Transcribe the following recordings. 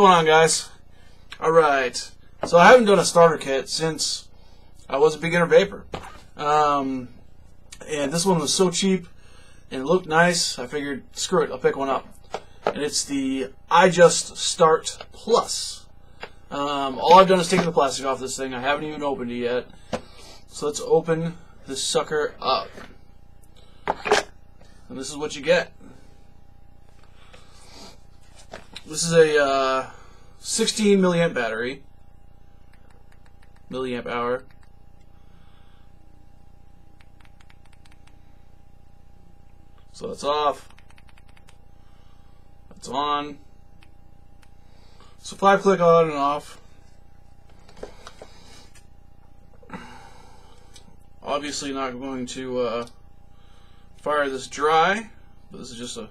going on, guys? Alright, so I haven't done a starter kit since I was a beginner vapor. And this one was so cheap and it looked nice, I figured, screw it, I'll pick one up. And it's the IJUST Start Plus. All I've done is taken the plastic off this thing. I haven't even opened it yet. So let's open this sucker up. And this is what you get. This is a 16 milliamp battery. Milliamp hour. So that's off. That's on. So 5-click on and off. Obviously not going to fire this dry, but this is just a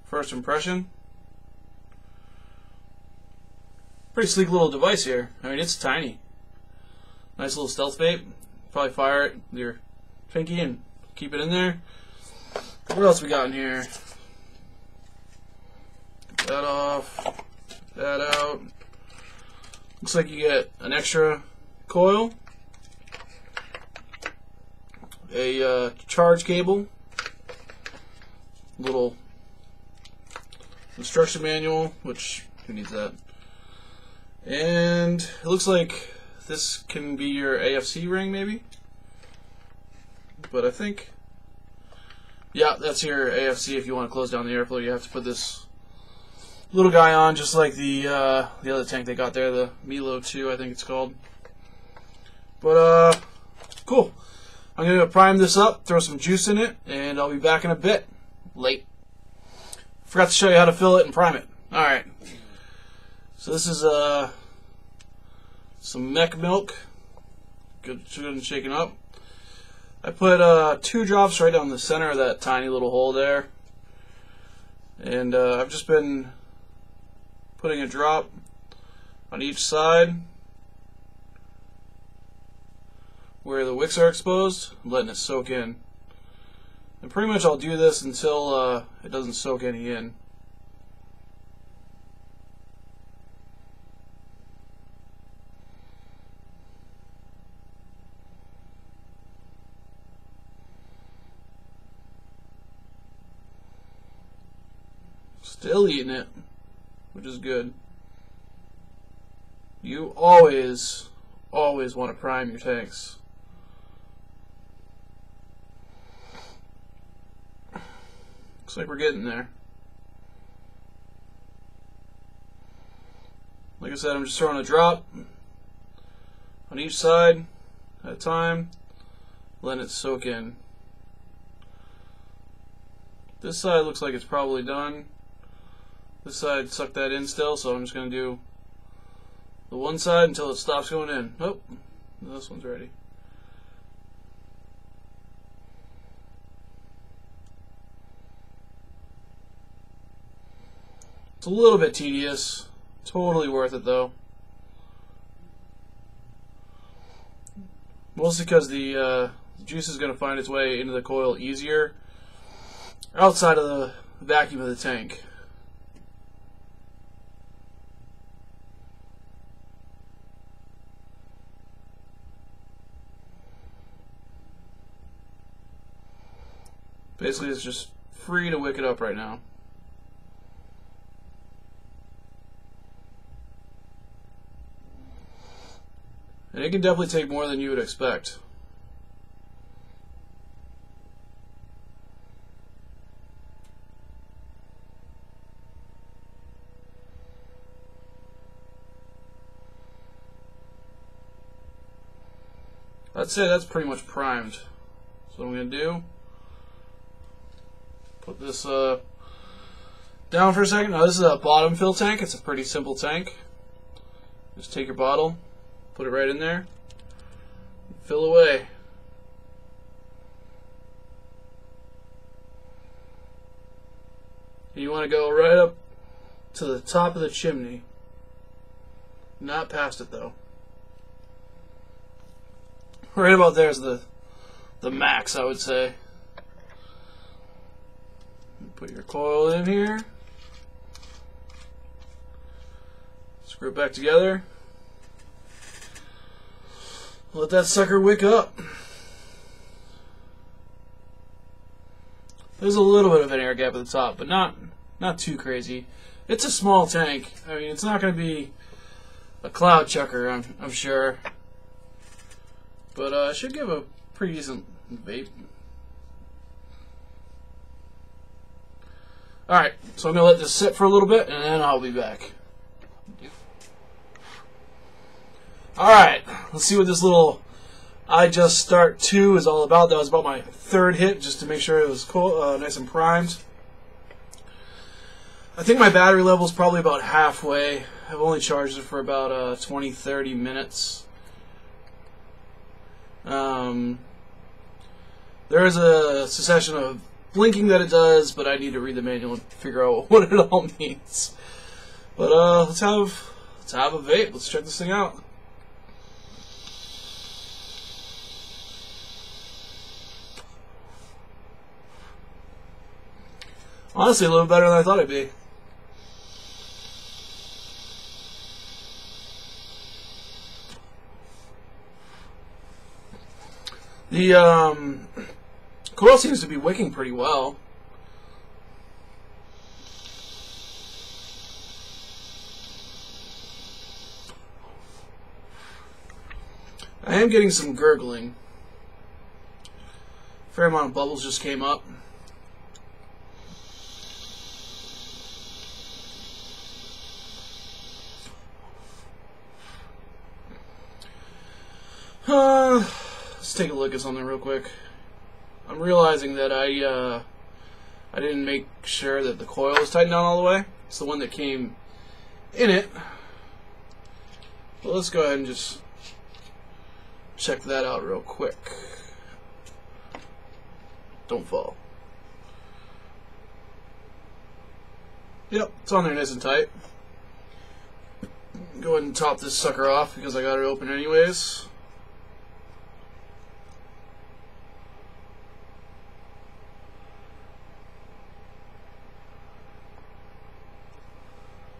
first impression. Pretty sleek little device here. I mean, it's tiny. Nice little stealth vape. Probably fire it with your pinky and keep it in there. What else we got in here? Get that off. That out. Looks like you get an extra coil. A charge cable. Little instruction manual, which, who needs that? And it looks like this can be your AFC ring, maybe. But I think, yeah, that's your AFC. If you want to close down the airflow, you have to put this little guy on, just like the other tank they got there, the Milo 2, I think it's called. But cool. I'm gonna prime this up, throw some juice in it, and I'll be back in a bit. Late. Forgot to show you how to fill it and prime it. All right. So this is some mech milk, good and shaken up. I put 2 drops right down the center of that tiny little hole there, and I've just been putting a drop on each side where the wicks are exposed, letting it soak in. And pretty much I'll do this until it doesn't soak any in. Still eating it, which is good. You always want to prime your tanks. Looks like we're getting there. Like I said, I'm just throwing a drop on each side at a time, letting it soak in. This side looks like it's probably done. This side sucked that in still, so I'm just going to do the one side until it stops going in. Oh, this one's ready. It's a little bit tedious. Totally worth it though. Mostly because the juice is going to find its way into the coil easier outside of the vacuum of the tank. Basically, it's just free to wick it up right now. And it can definitely take more than you would expect. I'd say that's pretty much primed. So what I'm going to do, put this down for a second. Now this is a bottom fill tank. It's a pretty simple tank. Just take your bottle, put it right in there, fill away. And you want to go right up to the top of the chimney. Not past it though. Right about there is the max, I would say. Put your coil in here. Screw it back together. Let that sucker wick up. There's a little bit of an air gap at the top, but not too crazy. It's a small tank. I mean, it's not going to be a cloud chucker, I'm sure. But it should give a pretty decent vape. Alright, so I'm going to let this sit for a little bit, and then I'll be back. Alright, let's see what this little IJUST Start 2 is all about. That was about my third hit, just to make sure it was cool, nice and primed. I think my battery level is probably about halfway. I've only charged it for about 20-30 minutes. There is a succession of blinking that it does, but I need to read the manual and figure out what it all means. But let's have a vape. Let's check this thing out. Honestly, a little better than I thought it'd be. The coil seems to be wicking pretty well. I am getting some gurgling. A fair amount of bubbles just came up. Let's take a look at something real quick. I'm realizing that I didn't make sure that the coil was tightened down all the way. It's the one that came in it. But let's go ahead and just check that out real quick. Don't fall. Yep, it's on there nice and tight. Go ahead and top this sucker off because I got it open anyways.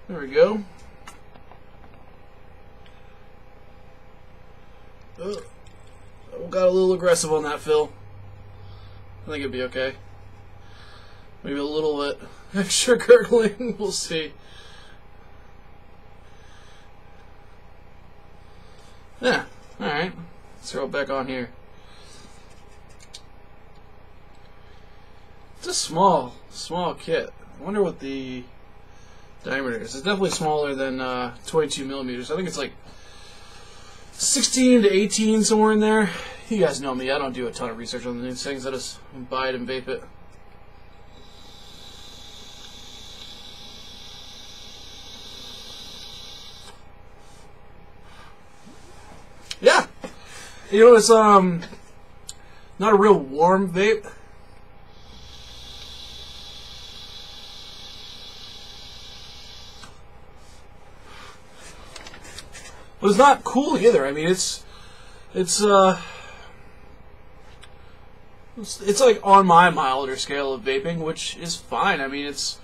There we go. Oh, got a little aggressive on that fill. I think it'd be okay. Maybe a little bit extra gurgling. We'll see. Yeah, alright. Let's throw it back on here. It's a small kit. I wonder what the diameter is. It's definitely smaller than 22 millimeters. I think it's like 16 to 18, somewhere in there. You guys know me. I don't do a ton of research on these things. I just buy it and vape it. Yeah. You know, it's not a real warm vape. But it's not cool either. I mean, it's like on my milder scale of vaping, which is fine. I mean, it's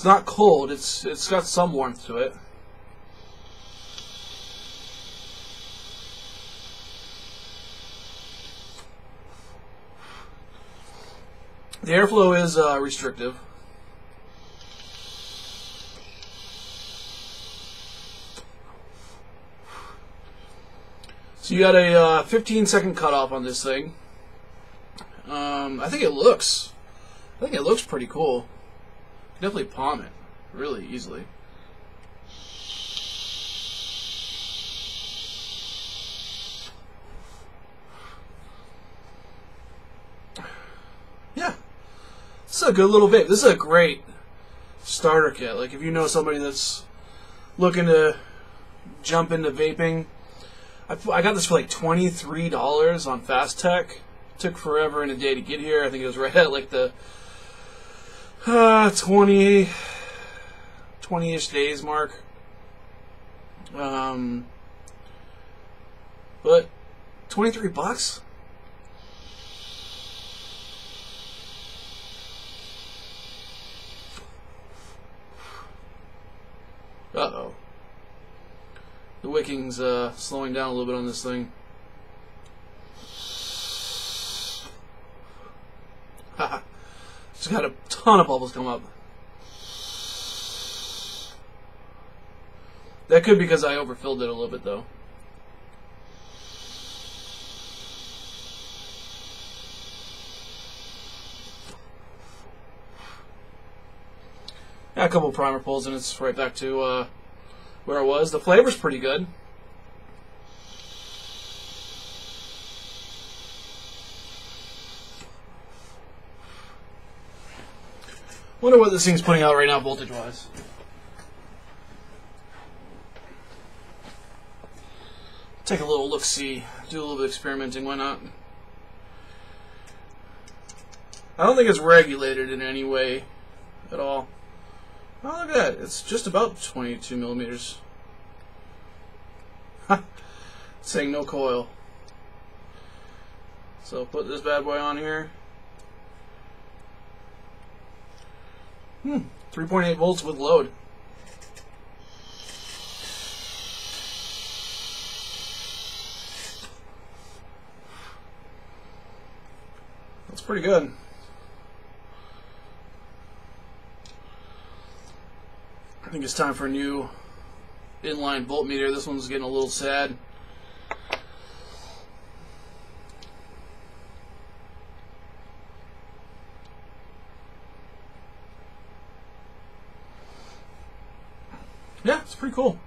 not cold. It's got some warmth to it. The airflow is restrictive. So you got a 15-second cutoff on this thing. I think it looks pretty cool. Definitely palm it really easily. Yeah, this is a good little vape. This is a great starter kit. Like if you know somebody that's looking to jump into vaping. I got this for like $23 on Fast Tech. Took forever and a day to get here. I think it was right at like the 20-ish days mark. But 23 bucks? Uh-oh. wicking's slowing down a little bit on this thing. Haha. Just got a ton of bubbles come up. That could be because I overfilled it a little bit, though. Got a couple primer pulls, and it's right back to where it was. The flavor's pretty good. Wonder what this thing's putting out right now, voltage-wise. Take a little look-see, do a little bit of experimenting, why not? I don't think it's regulated in any way at all. Oh, look at that, it's just about 22 millimeters. It's saying no coil. So put this bad boy on here. 3.8 volts with load. That's pretty good. I think it's time for a new inline voltmeter. This one's getting a little sad. Yeah, it's pretty cool.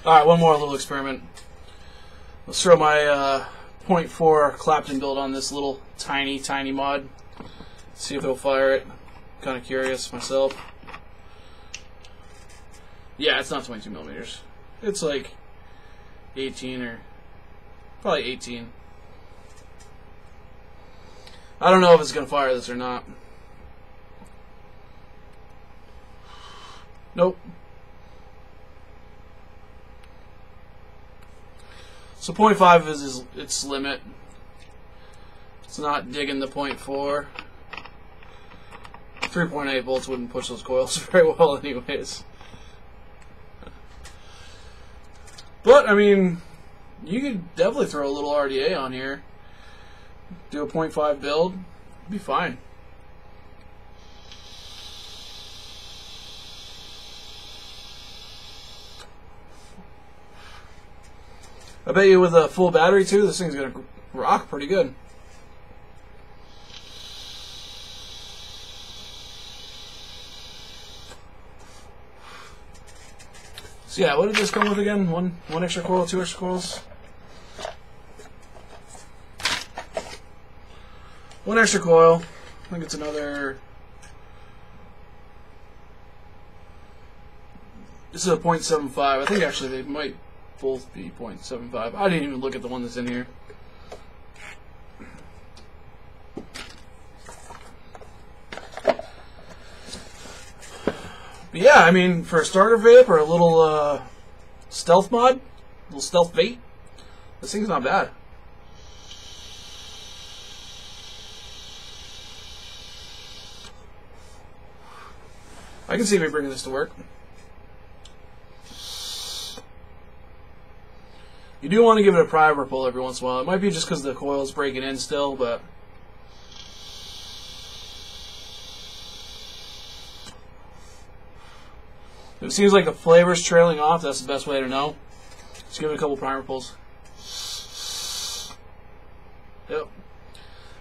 Alright, one more little experiment. Let's throw my 0.4 Clapton build on this little tiny mod. See if it'll fire it. Kind of curious myself. Yeah, it's not 22 millimeters. It's like 18 or probably 18. I don't know if it's going to fire this or not. Nope. So 0.5 is its limit. It's not digging the 0.4. 3.8 volts wouldn't push those coils very well anyways. But, I mean, you could definitely throw a little RDA on here. Do a 0.5 build, be fine. I bet you with a full battery too, this thing's gonna rock pretty good. So yeah, what did this come with again? One extra coil, 2 extra coils? 1 extra coil. I think it's another. This is a 0.75. I think actually they might both be 0.75. I didn't even look at the one that's in here. But yeah, I mean, for a starter vape or a little stealth mod, a little stealth vape, this thing's not bad. I can see me bringing this to work. You do want to give it a primer pull every once in a while. It might be just because the coil's breaking in still, but if it seems like the flavor's trailing off, that's the best way to know. Just give it a couple primer pulls. Yep.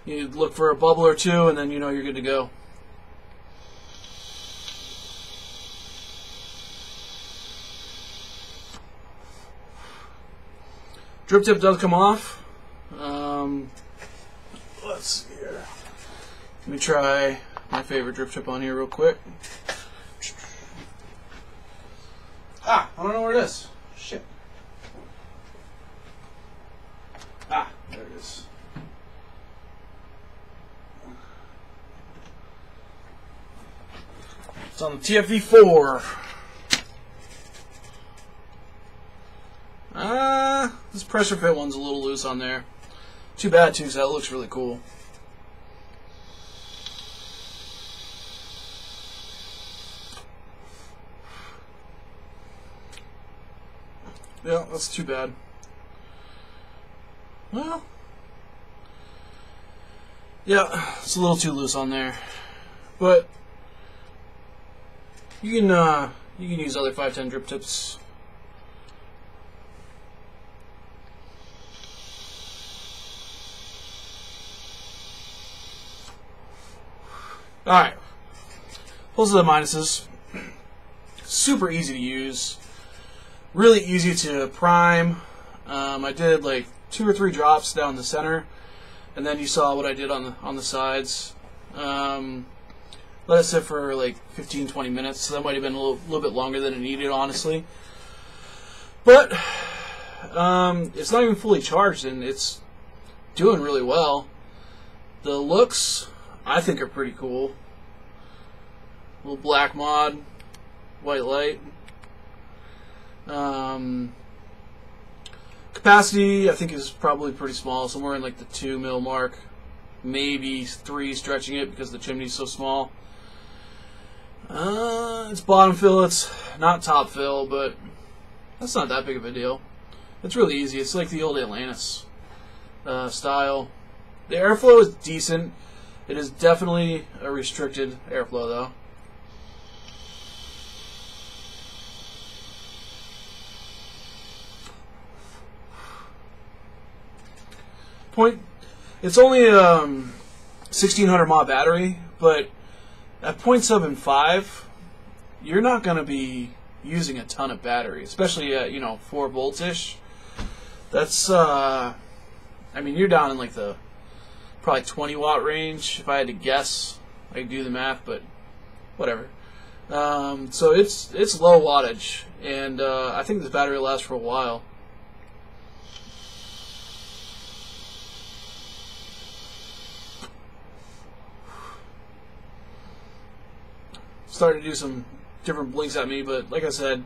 You look for a bubble or two, and then you know you're good to go. Drip tip does come off. Let's see here. Let me try my favorite drip tip on here real quick. Ah, I don't know where it is. Shit. Ah, there it is. It's on the TFV4. This pressure fit one's a little loose on there. Too bad too, because that looks really cool. Yeah, that's too bad. Well, yeah, it's a little too loose on there, but you can use other 510 drip tips. All right, those are the minuses. Super easy to use, really easy to prime. I did like 2 or 3 drops down the center, and then you saw what I did on the sides. Let it sit for like 15-20 minutes. So that might have been a little bit longer than it needed, honestly. But it's not even fully charged, and it's doing really well. The looks, I think, are pretty cool. Little black mod, white light. Capacity, I think, is probably pretty small, somewhere in like the 2 mil mark, maybe 3, stretching it because the chimney's so small. It's bottom fill, it's not top fill, but that's not that big of a deal. It's really easy. It's like the old Atlantis style. The airflow is decent. It is definitely a restricted airflow, though. It's only a 1600 mAh battery, but at 0.75, you're not going to be using a ton of battery, especially at 4 volts ish. That's I mean, you're down in like the probably 20 watt range if I had to guess. I could do the math, but whatever. So it's low wattage, and I think this battery will last for a while. Starting to do some different blinks at me, but like I said,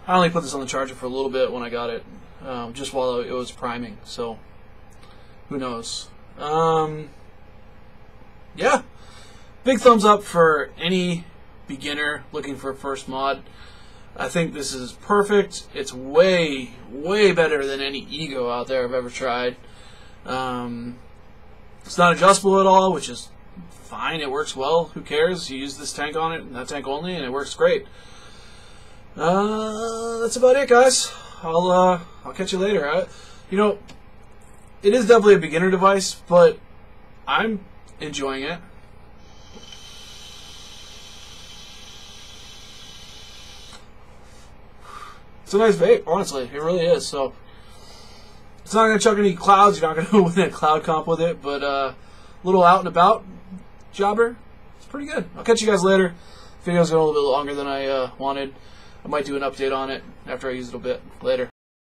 I only put this on the charger for a little bit when I got it, just while it was priming, so who knows. Yeah, big thumbs up for any beginner looking for a first mod. I think this is perfect. It's way better than any Ego out there I've ever tried. It's not adjustable at all, which is fine. It works well. Who cares? You use this tank on it and that tank only, and it works great. That's about it, guys. I'll catch you later. It is definitely a beginner device, but I'm enjoying it. It's a nice vape, honestly. It really is. So it's not going to chuck any clouds. You're not going to win a cloud comp with it, but a little out and about jobber. It's pretty good. I'll catch you guys later. Video's going a little bit longer than I wanted. I might do an update on it after I use it a bit later.